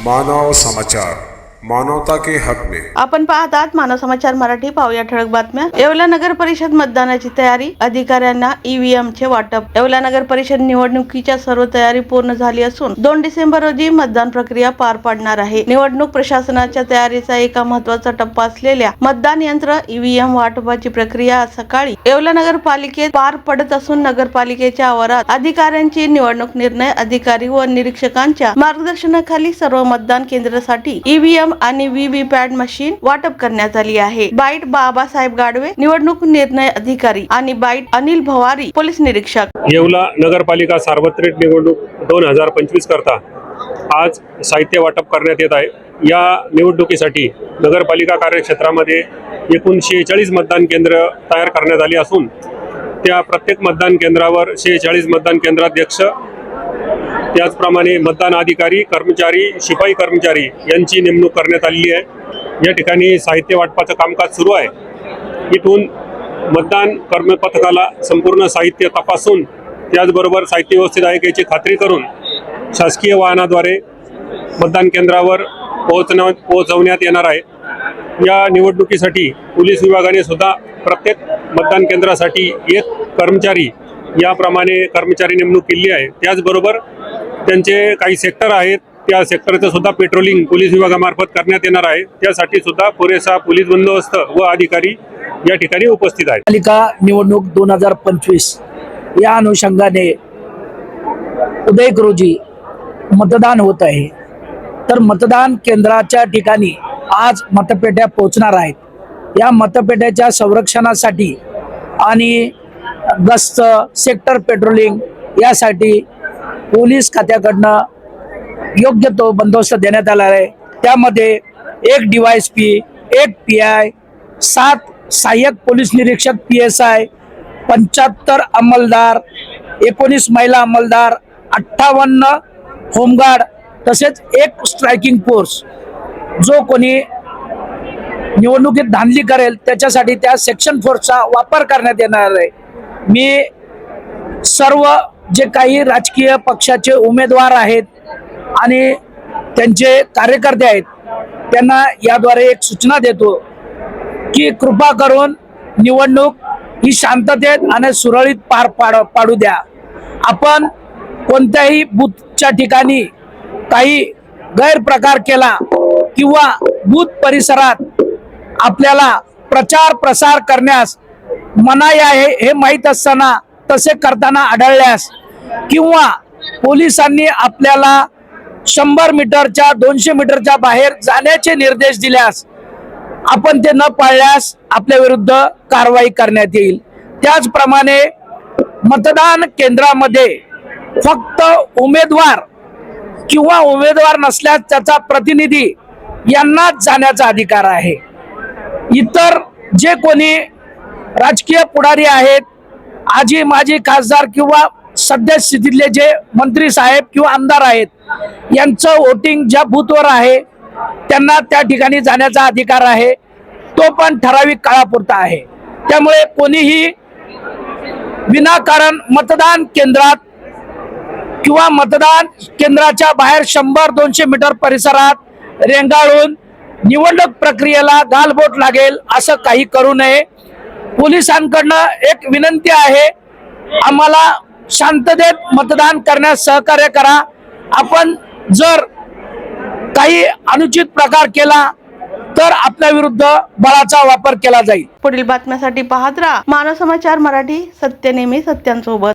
मानव समाचार, मानवता के हक में। आपण पाहत आहात मानव समाचार मराठी। पाहूया ठळक बातम्या। येवला नगर परिषद मतदानाची तयारी, अधिकाऱ्यांना ईव्हीएम चे वाटप। येवला नगर परिषद निवडणुकीच्या सर्व तयारी पूर्ण झाली असून 2 डिसेंबर रोजी मतदान प्रक्रिया पार पडणार आहे। निवडणूक प्रशासनाच्या तयारीचा एक महत्त्वाचा टप्पा असलेल्या मतदान यंत्र ईव्हीएम वाटपाची प्रक्रिया सकाळी येवला नगरपालिकेत पार पडत असून नगरपालिकेच्या आवारात अधिकाऱ्यांची निवडणूक निर्णय अधिकारी व निरीक्षकांच्या मार्गदर्शनाखाली सर्व मतदान केंद्रासाठी ईव्हीएम आणि व्हीव्हीपॅट मशीन वाटप करण्यात आली आहे। बाईट बाबासाहेब गाडवे, निवडणूक निर्णय अधिकारी आणि बाईट अनिल भवारी, पोलीस निरीक्षक। येवला नगरपालिका सार्वत्रिक निवडणूक 2025 करता आज साहित्य वाटप करण्यात येत आहे। या निवडणुकीसाठी नगरपालिका कार्यक्षेत्रामध्ये एकूण 46 मतदान केंद्र तयार करण्यात आली असून त्या प्रत्येक मतदान केंद्रावर 46 मतदान केंद्राध्यक्ष, त्याचप्रमाणे मतदान अधिकारी, कर्मचारी, शिपाई कर्मचारी यांची नेमणूक करण्यात आलेली आहे। या ठिकाणी साहित्य वाटपाचं कामकाज सुरू आहे। इथून मतदान कर्मपथकाला संपूर्ण साहित्य तपासून त्याचबरोबर साहित्य व्यवस्थित आहे याची खात्री करून शासकीय वाहनाद्वारे मतदान केंद्रावर पोहोचवण्यात येणार आहे। या निवडणुकीसाठी पोलीस विभागाने सुद्धा प्रत्येक मतदान केंद्रासाठी एक कर्मचारी याप्रमाणे कर्मचारी नेमणूक केली आहे। त्याचबरोबर त्यांचे काही सेक्टर आहेत, त्या सेक्टरचं सुद्धा पेट्रोलिंग पोलीस विभागामार्फत करण्यात येणार आहे। त्यासाठी सुद्धा पुरेसा पोलीस बंदोबस्त व अधिकारी या ठिकाणी उपस्थित आहेत। पालिका निवडणूक 2025 या अनुषंगाने उद्या रोजी मतदान होत आहे। तर मतदान केंद्राच्या ठिकाणी आज मतपेट्या पोहोचणार आहेत। या मतपेट्याच्या संरक्षणासाठी आणि गस्त, सेक्टर पेट्रोलिंग यासाठी पोलीस खात्याकडनं योग्य तो बंदोबस्त देण्यात आला आहे। त्यामध्ये 1 DYSP, 1 PI, 7 सहाय्यक पोलीस निरीक्षक PSI, 75 अंमलदार, 19 महिला अंमलदार, 58 होमगार्ड तसेच 1 स्ट्रायकिंग फोर्स जो कोणी निवडणुकीत धांदली करेल त्याच्यासाठी त्या सेक्शन फोर्सचा वापर करण्यात येणार आहे। मी सर्व जे काही राजकीय पक्षाचे उमेदवार आहेत आणि त्यांचे कार्यकर्ते आहेत त्यांना याद्वारे एक सूचना देतो की कृपा करून निवडणूक ही शांततेत आणि सुरळीत पार पाडू द्या। आपण कोणत्याही बूथच्या ठिकाणी काही गैरप्रकार केला किंवा बूथ परिसरात आपल्याला प्रचार प्रसार करण्यास मनाई आहे हे माहीत असताना तसे करताना आढळल्यास किंवा पोलिसांनी आपल्याला 100 मीटरच्या 200 मीटरच्या बाहेर जाण्याचे निर्देश दिल्यास आपण ते न पाळल्यास आपल्या विरुद्ध कारवाई करण्यात येईल। त्याचप्रमाणे मतदान केंद्रामध्ये फक्त उमेदवार किंवा उमेदवार नसल्यास त्याचा प्रतिनिधी यांनाच जाण्याचा अधिकार आहे। इतर जे कोणी राजकीय पुढारी आहेत, आजी माजी खासदार किंवा सध्या स्थितीतले जे मंत्री साहेब किंवा आमदार आहेत यांचं वोटिंग ज्या बूथवर आहे त्यांना त्या ठिकाणी जाण्याचा अधिकार आहे, तो पण ठराविक काळापुरता आहे। त्यामुळे कोणीही विनाकारण मतदान केंद्रात किंवा मतदान केंद्राच्या बाहेर 100-200 मीटर परिसरात रेंगाळून निवडणूक प्रक्रियेला गालबोट लागेल असं काही करू नये। पोलिसांकडनं एक विनंती आहे, आम्हाला शांततेत मतदान करण्यास सहकार्य करा। आपण जर काही अनुचित प्रकार केला तर आपल्या विरुद्ध बळाचा वापर केला जाईल। पुढील बातम्यासाठी पाहत राहा मानव समाचार मराठी, सत्य नेहमी सत्यांसोबत।